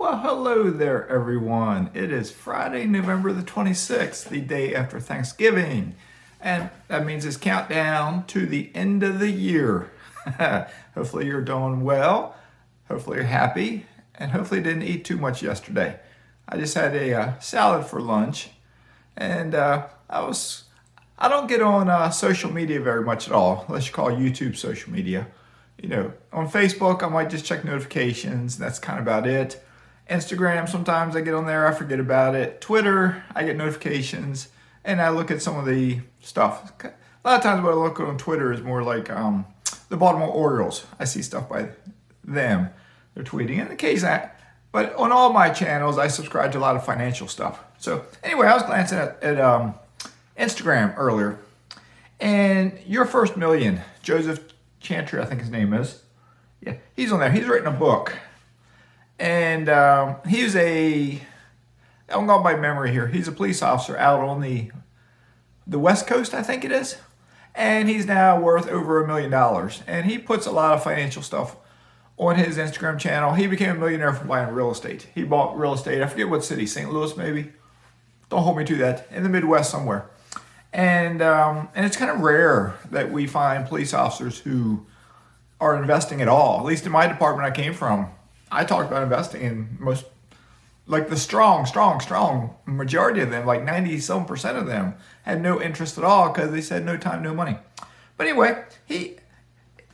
Well, hello there, everyone. It is Friday, November the 26th, the day after Thanksgiving. And that means it's countdown to the end of the year. Hopefully you're doing well. Hopefully you're happy. And hopefully you didn't eat too much yesterday. I just had a salad for lunch. And I don't get on social media very much at all, unless you call YouTube social media. On Facebook, I might just check notifications. That's kind of about it. Instagram, sometimes I get on there, I forget about it. Twitter, I get notifications, and I look at some of the stuff. A lot of times what I look on Twitter is more like the Baltimore Orioles. I see stuff by them. They're tweeting. And but on all my channels, I subscribe to a lot of financial stuff. So anyway, I was glancing at Instagram earlier, and Your First Million, Joseph Chantry, I think his name is. Yeah, he's on there. He's written a book. And I'm going by memory here. He's a police officer out on the West Coast, I think it is. And he's now worth over $1 million. And he puts a lot of financial stuff on his Instagram channel. He became a millionaire from buying real estate. He bought real estate. I forget what city, St. Louis maybe. Don't hold me to that. In the Midwest somewhere. And it's kind of rare that we find police officers who are investing at all. At least in my department I came from. I talked about investing in most, like the strong majority of them, like 90-some% of them had no interest at all because they said no time, no money. But anyway,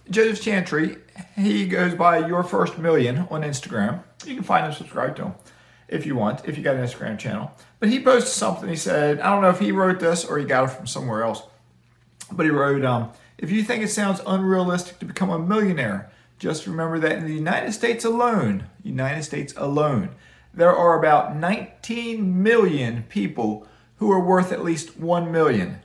Joseph Chantry, he goes by Your First Million on Instagram. You can find him, subscribe to him if you want, if you got an Instagram channel. But he posted something, he said, I don't know if he wrote this or he got it from somewhere else, but he wrote, if you think it sounds unrealistic to become a millionaire, just remember that in the United States alone, there are about 19 million people who are worth at least 1 million.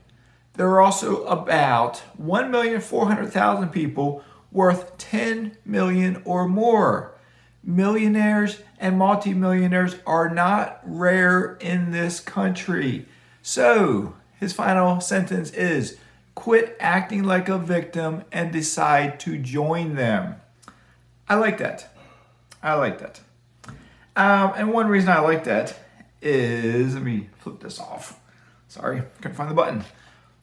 There are also about 1,400,000 people worth 10 million or more. Millionaires and multimillionaires are not rare in this country. So, his final sentence is, quit acting like a victim and decide to join them. I like that. And one reason I like that is, let me flip this off. Sorry, couldn't find the button.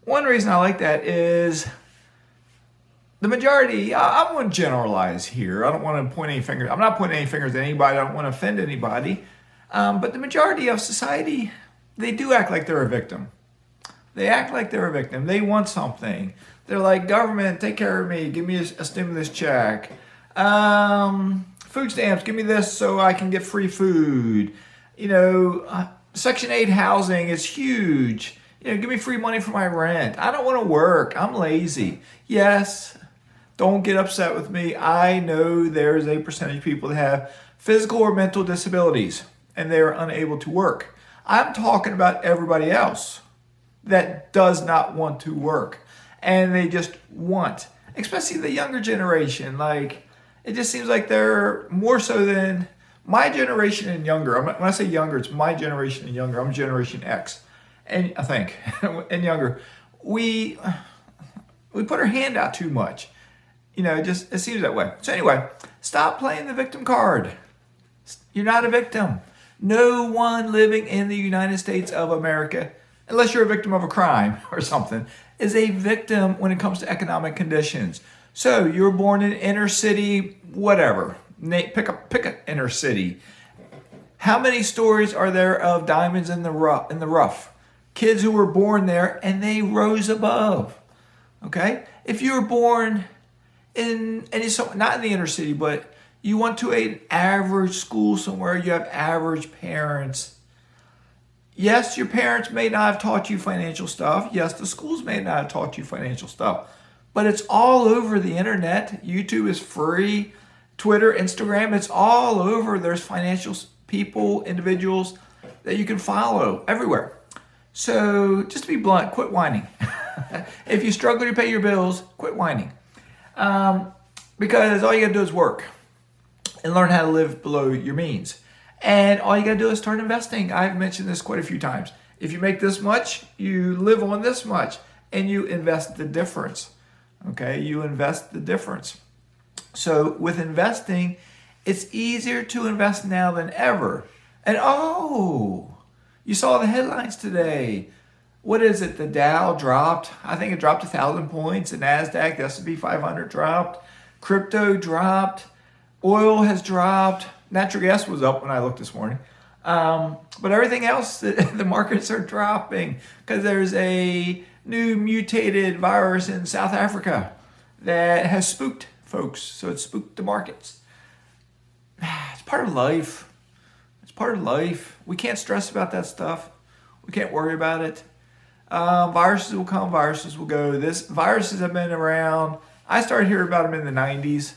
One reason I like that is the majority, I'm going to generalize here. I don't want to point any fingers. I'm not pointing any fingers at anybody. I don't want to offend anybody. But the majority of society, they do act like they're a victim. They act like they're a victim. They want something. They're like, government, take care of me. Give me a stimulus check. Food stamps, give me this so I can get free food. Section 8 housing is huge. Give me free money for my rent. I don't want to work. I'm lazy. Yes, don't get upset with me. I know there's a percentage of people that have physical or mental disabilities and they are unable to work. I'm talking about everybody else that does not want to work and they just want, especially the younger generation. It just seems like they're more so than my generation and younger. When I say younger, it's my generation and younger. I'm Generation X, and I think, and younger. We put our hand out too much. It seems that way. So anyway, stop playing the victim card. You're not a victim. No one living in the United States of America, unless you're a victim of a crime or something, is a victim when it comes to economic conditions. So you're born in inner city, whatever. Pick an inner city. How many stories are there of diamonds in the rough? Kids who were born there and they rose above. Okay? If you were born not in the inner city, but you went to an average school somewhere, you have average parents. Yes, your parents may not have taught you financial stuff. Yes, the schools may not have taught you financial stuff. But it's all over the internet. YouTube is free. Twitter, Instagram, it's all over. There's financial people, individuals that you can follow everywhere. So just to be blunt, quit whining. If you struggle to pay your bills, quit whining. Because all you got to do is work and learn how to live below your means. And all you got to do is start investing. I've mentioned this quite a few times. If you make this much, you live on this much, and you invest the difference. Okay, you invest the difference. So with investing, It's easier to invest now than ever. And oh, you saw the headlines today. What is it? The Dow dropped. I think it dropped 1,000 points. The NASDAQ, the S&P 500 dropped. Crypto dropped. Oil has dropped. Natural gas was up when I looked this morning. But everything else, the markets are dropping because there's a new mutated virus in South Africa that has spooked folks. So it spooked the markets. It's part of life. It's part of life. We can't stress about that stuff. We can't worry about it. Viruses will come, viruses will go. Viruses have been around. I started hearing about them in the 90s.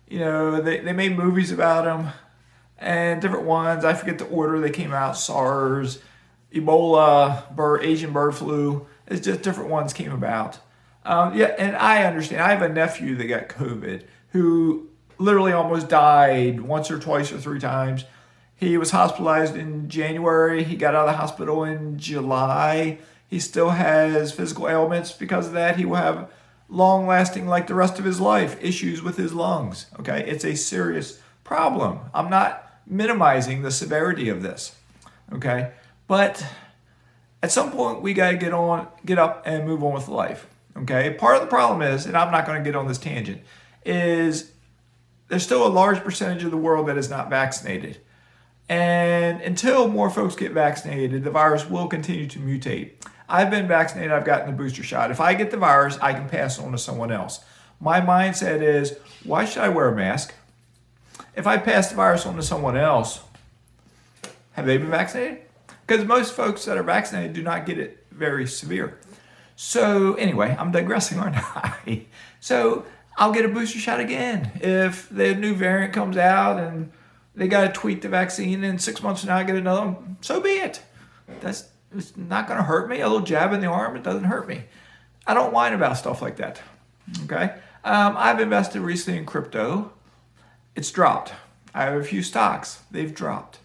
You know, they made movies about them and different ones. I forget the order they came out. SARS, Ebola, Asian bird flu. It's just different ones came about. Yeah, and I understand. I have a nephew that got COVID who literally almost died once or twice or three times. He was hospitalized in January. He got out of the hospital in July. He still has physical ailments because of that. He will have long-lasting, like the rest of his life, issues with his lungs. Okay, it's a serious problem. I'm not minimizing the severity of this. Okay, but at some point we got to get up and move on with life. Okay, part of the problem is, and I'm not going to get on this tangent, is there's still a large percentage of the world that is not vaccinated. And until more folks get vaccinated, the virus will continue to mutate. I've been vaccinated. I've gotten the booster shot. If I get the virus, I can pass it on to someone else. My mindset is, why should I wear a mask? If I pass the virus on to someone else, have they been vaccinated? Because most folks that are vaccinated do not get it very severe. So anyway, I'm digressing, aren't I? So I'll get a booster shot again. If the new variant comes out and they got to tweak the vaccine and 6 months from now I get another one, so be it. It's not going to hurt me. A little jab in the arm, it doesn't hurt me. I don't whine about stuff like that. Okay? I've invested recently in crypto. It's dropped. I have a few stocks. They've dropped.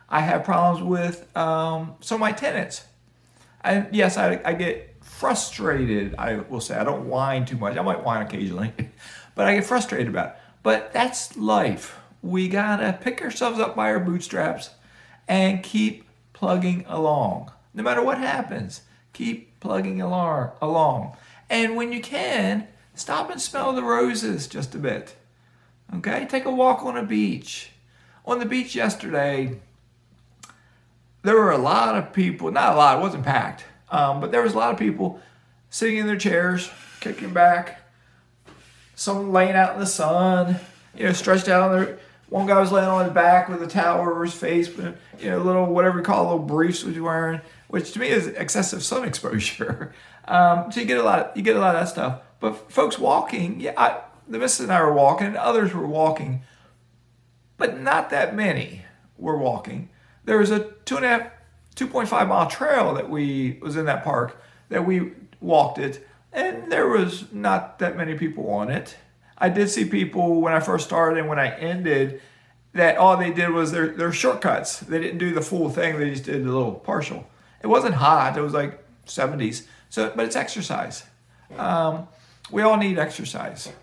I have problems with some of my tenants. And yes, I get frustrated, I will say. I don't whine too much. I might whine occasionally, but I get frustrated about it. But that's life. We got to pick ourselves up by our bootstraps and keep plugging along. No matter what happens, keep plugging along. And when you can, stop and smell the roses just a bit. Okay? Take a walk on a beach. On the beach yesterday, there were a lot of people, not a lot, it wasn't packed, but there was a lot of people sitting in their chairs, kicking back, some laying out in the sun, stretched out on their. One guy was laying on his back with a towel over his face, but little whatever you call little briefs was wearing, which to me is excessive sun exposure. So you get a lot of that stuff. But folks walking, the missus and I were walking, and others were walking, but not that many were walking. There was a 2.5 mile trail that was in that park that we walked it, and there was not that many people on it. I did see people when I first started and when I ended that all they did was their shortcuts. They didn't do the full thing. They just did a little partial. It wasn't hot. It was like 70s. But it's exercise. We all need exercise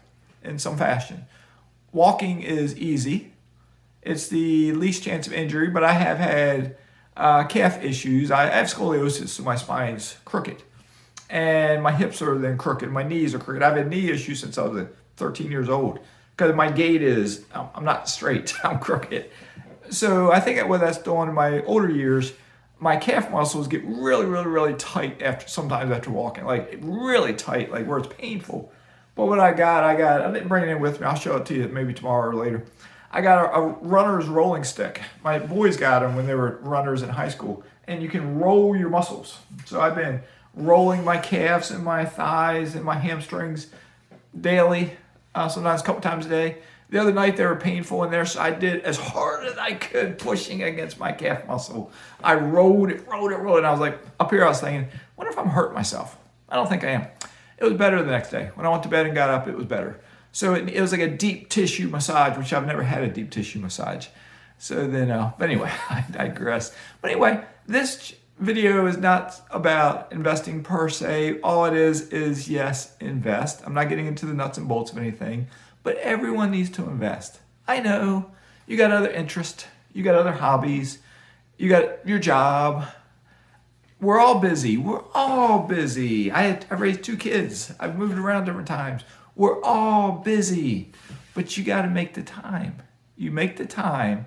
in some fashion. Walking is easy. It's the least chance of injury, but I have had calf issues. I have scoliosis, so my spine's crooked. And my hips are then crooked. My knees are crooked. I've had knee issues since I was 13 years old because my gait is, I'm not straight, I'm crooked. So I think what that's doing in my older years, my calf muscles get really, really, really tight sometimes after walking, like really tight, like where it's painful. But what I didn't bring it in with me. I'll show it to you maybe tomorrow or later. I got a runner's rolling stick. My boys got them when they were runners in high school, and you can roll your muscles. So I've been rolling my calves and my thighs and my hamstrings daily, sometimes a couple times a day. The other night they were painful in there, so I did as hard as I could pushing against my calf muscle. I rolled it, and I was like, up here I was thinking, wonder if I'm hurting myself. I don't think I am. It was better the next day. When I went to bed and got up, it was better. So it was like a deep tissue massage, which I've never had a deep tissue massage. So then, but anyway, I digress. But anyway, this video is not about investing per se. All it is yes, invest. I'm not getting into the nuts and bolts of anything, but everyone needs to invest. I know You got other interests. You got other hobbies. You got your job. We're all busy. We're all busy. I've raised 2 kids. I've moved around different times. We're all busy, but you got to make the time. You make the time,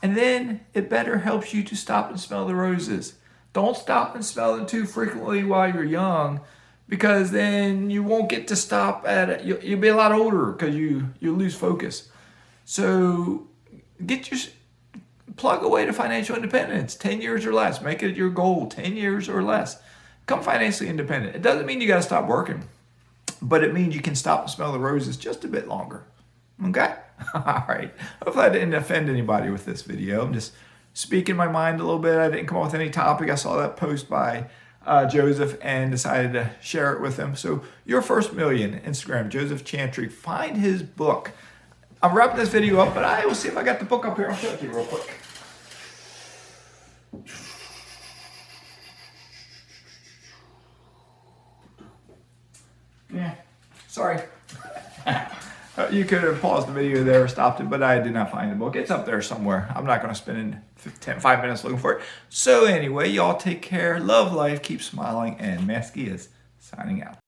and then it better helps you to stop and smell the roses. Don't stop and smell them too frequently while you're young, because then you won't get to stop at it. You'll be a lot older because you lose focus. So plug away to financial independence, 10 years or less. Make it your goal, 10 years or less. Become financially independent. It doesn't mean you got to stop working, but it means you can stop and smell the roses just a bit longer. Okay? All right. Hopefully I didn't offend anybody with this video. I'm just speaking my mind a little bit. I didn't come up with any topic. I saw that post by Joseph and decided to share it with him. So Your First Million, Instagram, Joseph Chantry. Find his book. I'm wrapping this video up, but I will see if I got the book up here. I'll show it to you real quick. Yeah, sorry. You could have paused the video there or stopped it, but I did not find the book. It's up there somewhere. I'm not going to spend 5 minutes looking for it. So anyway, y'all take care. Love life. Keep smiling. And Mazske is signing out.